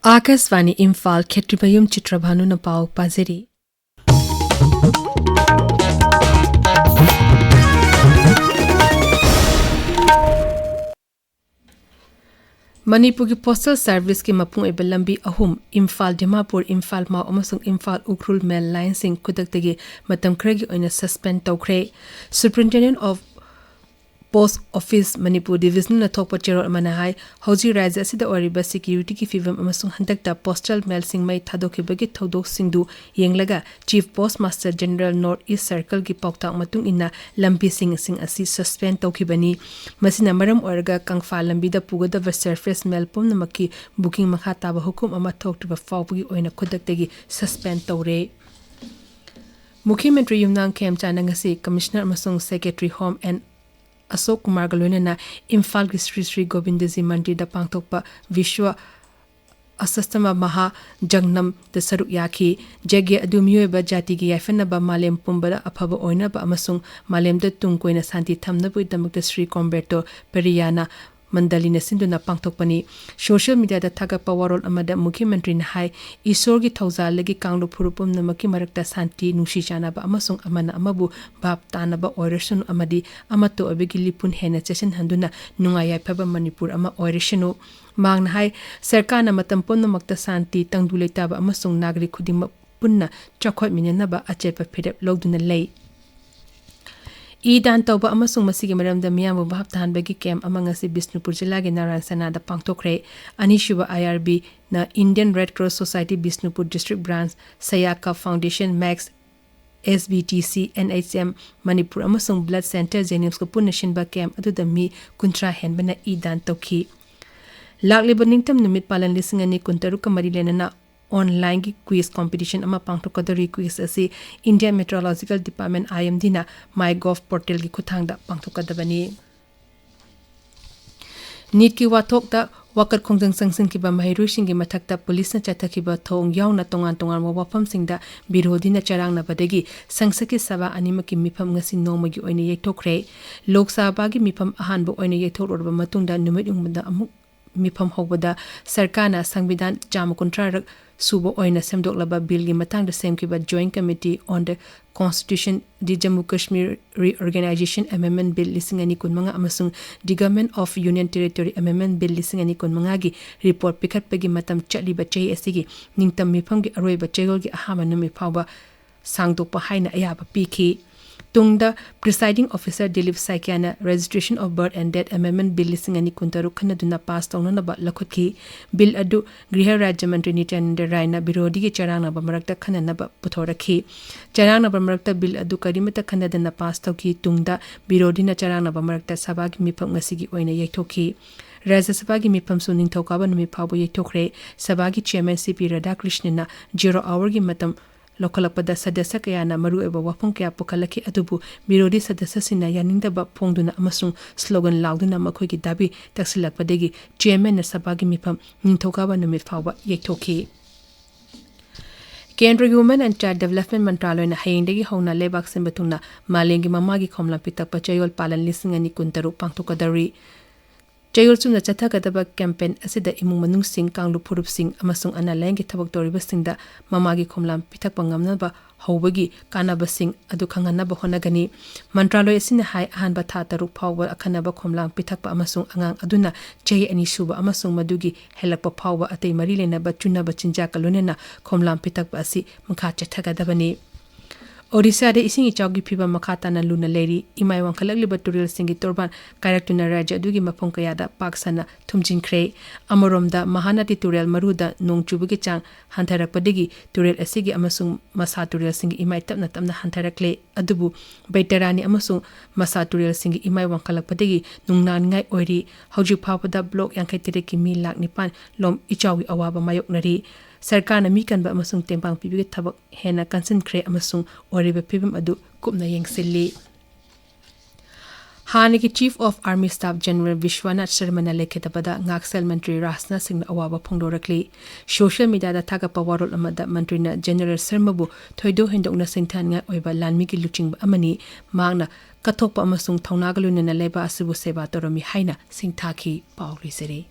Akasvani Imphal Chitrabhanu Chitrabhanu na pau paziri. Manipuri Postal Service ki mapung ibalambi ahum Imphal Dimapur Imphal Mau amasung Imphal Ukrul Mail Line sing kudaktagi matam kregi oina suspend tawkre. Superintendent of Post Office Manipur Division na thokpa chero manahai hauji raja asida oriba security ki fivam amasung handakta postal mail sing mai thadokibagi thodok singdu yenglaga Chief Postmaster General North East Circle ki pauktak matung inna lambi sing asi suspend tawkibani masina maram orga kangfa lambi da pugadaba surface mail pumnamaki booking makha taba hukum ama thoktiba fawpugi oina khodaktagi suspend tawre. Mukhyamantri Yumnang Khemcha nangasi Commissioner amasung Secretary Home and Asok Kumar Galunena Imphal Sri Govindaji Mandir da pangthokpa Vishwa Asastama Maha Jangnam da saruk yaki jagya adu miyueba jati gi yaifanaba malem pumbada afaba oinaba amasung malem da tungkoina santi thamnabu damakta Sri Comberto Periyana Mandalina Sinduna pangthokpani social media da thaga powerol amada Mukhyamantri na hai isor gi thawjal lagi kanglo phurupum namaki marakta santi nushi chanaba amasung amana amabu bab tanaba oiration amadi amato abegi lipun hena cheshen handuna nungaya phaba Manipur ama oirationu mangna hai sarkar na matam pon namakta santi tangdulei taba amasung nagri khudima punna chakhoi minenaba achepa phirep logduna lei Idan tauba amasung masigi maramda miyamu bahab tahanbagi kem amangasi Bishnupur Jilagi Naran Sanada pangtokre anishuba IRB na Indian Red Cross Society Bishnupur District Branch Sayaka Foundation Max SBTC NHM Manipur amasung Blood Center Jenims ko punashinba kem aduda mi kuntra henbana idan tauki lakliba ningtam numit palan lisingani kuntaru kamari lenana online ki quiz competition ama pangthokadari quiz asi India Meteorological Department IMD na MyGov portal ki khuthangda pangthokadabani NEET ki wathok da wakat khongjang sangsang ki ba mahairu sing ki mathakta police na chathaki ba thong yauna tongan wafam singda birodhi na charang na badagi sangsaki saba anima ki mifam ngasi noma gi oina yethokre lok sabha gi mifam ahan bo oina yethorba matungda numit ungmada amuk mifam hobada sarkana sangbidan jam kontra subo oina semdoklaba bill gi matang da semkiba joint committee on the constitution di Jammu Kashmir reorganization amendment bill lisingani kunmanga amasung the government of union territory amendment bill lisingani kunmanga gi report pikat pegi matam chali ba chei asigi ningtam mifam gi aroi ba chegol gi ahama numi phawba sangdokpa haina ayaba pikhi Tungda presiding officer Dilip Saikiana registration of birth and death amendment bill lisingani kuntaru khanaduna pass tawnanaba lakhotki bill adu griha rajya mantri Nityananda Rai na birodhi gi charangna ba marakta khananaba puthorakhi charangna ba marakta bill adu karimata khanadana pass tawki tungda birodhi na charangna ba marakta sabha gi mifam ngasigi oina yethokhi Rajya Sabha gi mifam su ningthokaba numi phawbo yethokre sabha gi chairman CP Radhakrishnan na 0 hour gi matam Lokalakpada sadasya kayana maru eba wapong kaya pukalaki adubu birodhi sadasya sina yaningdaba pongduna amasung slogan lauduna makhoi gi dabi taksilakpadegi chairman na sabagi mifam ningthokaba numit phawba yekthokhi Kendra Women and Child Development Mantraloy na hayindagi hawna lebak simbatungna malengi mamagi khomlang pitakpa chayol palan lisingani kuntaru pangthokadari Chayol sumna chathagadaba campaign asida imung manung sing kanglu phurup sing amasung analengi thabak toriba singda mamagi khomlam pithakpa ngamnaba hawbagi kanaba sing adu khanganaba honagani mantraloy asina hai ahanba tha taruk phawba akhanaba khomlang pithakpa amasung angang aduna chei ani suba amasung madugi helakpa phawba atei mari lenaba chunaba chinja kalonena khomlam pithakpa asi mukha chathagadabani Odisha de ising ichawgi phiba makhata na luna leri imai wangkhalakli baturil singi torban karaktuna raja dugi mapong kayada paksana thumjinkhre amoromda mahanati turel maruda nongchubugi chang hantharakpadegi turel asigi amasung masa turel singi imai tapna hantharakle adubu baitarani amasung masa turel singi imai wangkhalakpadegi nungnan ngai oiri hauji phawpada block yangkai tereki mi lak nipan lom ichawi awaba mayoknari Sarkar na mikan ba amasung tempang pibigit thabak hena concentrate amasung oriba pibim adu kupna yengsilli Haniki Chief of Army Staff General Vishwanath Sharma na lekhetabada ngaksel Mantri Rasna Singh awaba phongdorakli social media da thaga pawarol amada Mantri na General Sharma bu thoido hendokna singthan nga oiba lanmi ki luchingba amani mangna kathokpa amasung thaunagaluna na leba asibu seba toromi haina singthaki pawri seri